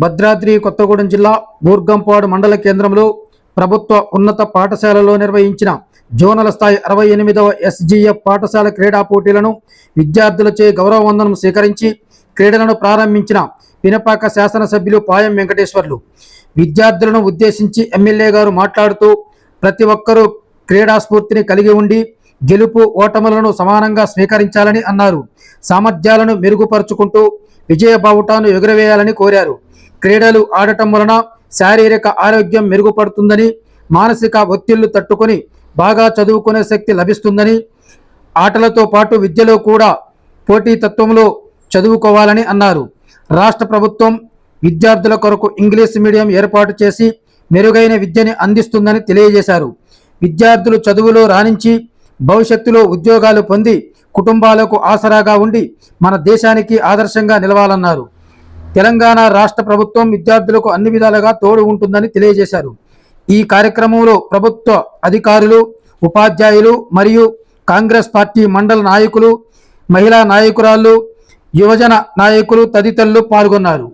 భద్రాద్రి కొత్తగూడెం జిల్లా బూర్గంపాడు మండల కేంద్రంలో ప్రభుత్వ ఉన్నత పాఠశాలలో నిర్వహించిన జోనల్ స్థాయి 68వ SGF పాఠశాల క్రీడా పోటీలను విద్యార్థులచే గౌరవ వందనం స్వీకరించి క్రీడలను ప్రారంభించిన పినపాక శాసనసభ్యులు పాయం వెంకటేశ్వర్లు విద్యార్థులను ఉద్దేశించి ఎమ్మెల్యే గారు మాట్లాడుతూ ప్రతి ఒక్కరూ క్రీడా స్ఫూర్తిని కలిగి ఉండి గెలుపు ఓటములను సమానంగా స్వీకరించాలని అన్నారు. సామర్థ్యాలను మెరుగుపరుచుకుంటూ విజయ బావుటాను ఎగురవేయాలని కోరారు. క్రీడలు ఆడటం వలన శారీరక ఆరోగ్యం మెరుగుపడుతుందని, మానసిక ఒత్తిళ్లు తట్టుకొని బాగా చదువుకునే శక్తి లభిస్తుందని, ఆటలతో పాటు విద్యలో కూడా పోటీతత్వంలో చదువుకోవాలని అన్నారు. రాష్ట్ర ప్రభుత్వం విద్యార్థుల కొరకు ఇంగ్లీష్ మీడియం ఏర్పాటు చేసి మెరుగైన విద్యని అందిస్తుందని తెలియజేశారు. విద్యార్థులు చదువులో రాణించి భవిష్యత్తులో ఉద్యోగాలు పొంది కుటుంబాలకు ఆసరాగా ఉండి మన దేశానికి ఆదర్శంగా నిలవాలన్నారు. తెలంగాణ రాష్ట్ర ప్రభుత్వం విద్యార్థులకు అన్ని విధాలుగా తోడు ఉంటుందని తెలియజేశారు. ఈ కార్యక్రమంలో ప్రభుత్వ అధికారులు, ఉపాధ్యాయులు మరియు కాంగ్రెస్ పార్టీ మండల నాయకులు, మహిళా నాయకురాళ్ళు, యువజన నాయకులు తదితరులు పాల్గొన్నారు.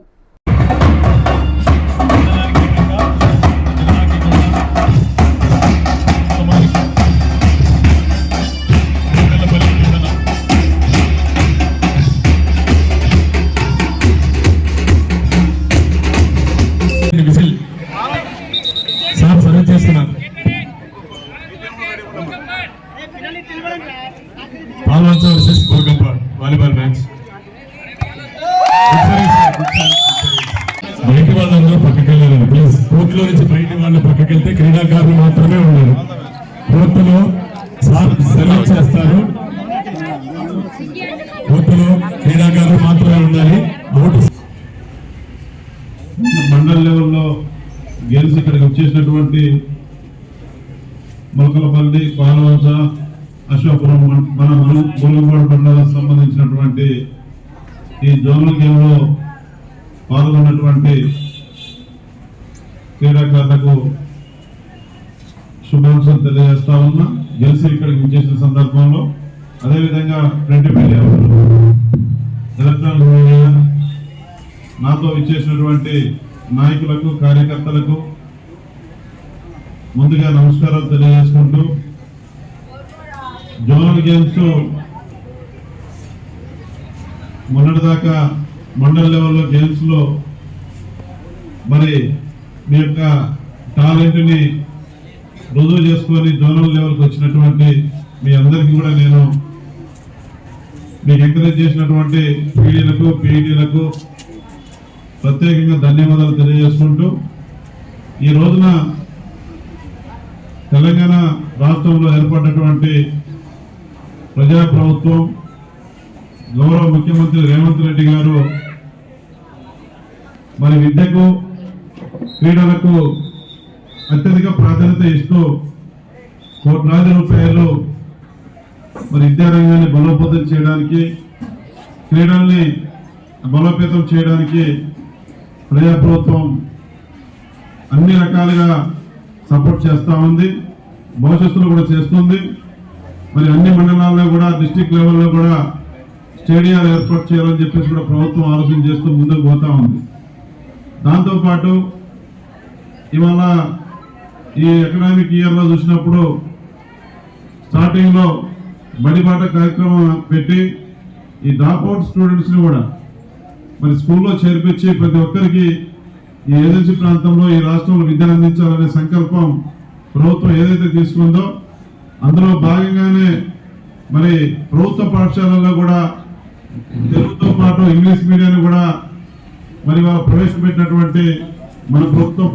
వాలీబాల్ మ్యాచ్ బయటి వాళ్ళందరూ పక్కకెళ్ళారు. ప్లీజ్ కోర్టులో నుంచి బయటి వాళ్ళు పక్కకెళ్తే క్రీడాకారులు మాత్రమే ఉన్నారు. కోర్టులో సెలెక్ట్ చేస్తారు. కోర్టులో క్రీడాకారులు మాత్రమే ఉండాలి. మండల లెవెల్లో గెలిచి ఇక్కడికి వచ్చేసినటువంటి మొలకలపల్లి, పాలవంచ, అశోకపురం మన ములుగుపాడు మండలానికి సంబంధించినటువంటి ఈ జోనల్ గేమ్లో పాల్గొన్నటువంటి క్రీడాకారులకు శుభాకాంక్షలు తెలియజేస్తా ఉన్నా. గెలిచి ఇక్కడికి వచ్చేసిన సందర్భంలో అదేవిధంగా ప్రింట్ మీడియా, ఎలక్ట్రానిక్ మీడియా, నాతో ఇచ్చేసినటువంటి నాయకులకు, కార్యకర్తలకు ముందుగా నమస్కారాలు తెలియజేసుకుంటూ, జోనల్ గేమ్స్ మొన్నటిదాకా మండల లెవెల్లో గేమ్స్లో మరి మీ యొక్క టాలెంట్ని రుజువు చేసుకొని జోనల్ లెవెల్కి వచ్చినటువంటి మీ అందరికీ కూడా నేను మీకు ఎంకరేజ్ చేసినటువంటి పీడీలకు, పీఈటీలకు ప్రత్యేకంగా ధన్యవాదాలు తెలియజేసుకుంటూ, ఈ రోజున తెలంగాణ రాష్ట్రంలో ఏర్పడినటువంటి ప్రజాప్రభుత్వం, గౌరవ ముఖ్యమంత్రి రేవంత్ రెడ్డి గారు మరి విద్యకు, క్రీడలకు అత్యధిక ప్రాధాన్యత ఇస్తూ కోట్లాది రూపాయలు మరి విద్యారంగాన్ని బలోపేతం చేయడానికి, క్రీడల్ని బలోపేతం చేయడానికి ప్రజాప్రభుత్వం అన్ని రకాలుగా సపోర్ట్ చేస్తూ ఉంది. భవిష్యత్తులో కూడా చేస్తుంది. మరి అన్ని మండలాల్లో కూడా, డిస్ట్రిక్ట్ లెవెల్లో కూడా స్టేడియాలు ఏర్పాటు చేయాలని చెప్పేసి కూడా ప్రభుత్వం ఆలోచన చేస్తూ ముందుకు పోతా ఉంది. దాంతోపాటు ఇవాళ ఈ ఎకనామిక్ ఇయర్లో చూసినప్పుడు స్టార్టింగ్లో బడిబాట కార్యక్రమం పెట్టి ఈ డ్రాప్అవుట్ స్టూడెంట్స్ని కూడా మరి స్కూల్లో చేర్పించి ప్రతి ఒక్కరికి ఈ ఏజెన్సీ ప్రాంతంలో, ఈ రాష్ట్రంలో విద్యను అందించాలనే సంకల్పం ప్రభుత్వం ఏదైతే తీసుకుందో అందులో భాగంగానే మరి ప్రభుత్వ పాఠశాలల్లో కూడా తెలుగుతో పాటు ఇంగ్లీష్ మీడియాన్ని కూడా మరి ప్రవేశపెట్టినటువంటి మన ప్రభుత్వం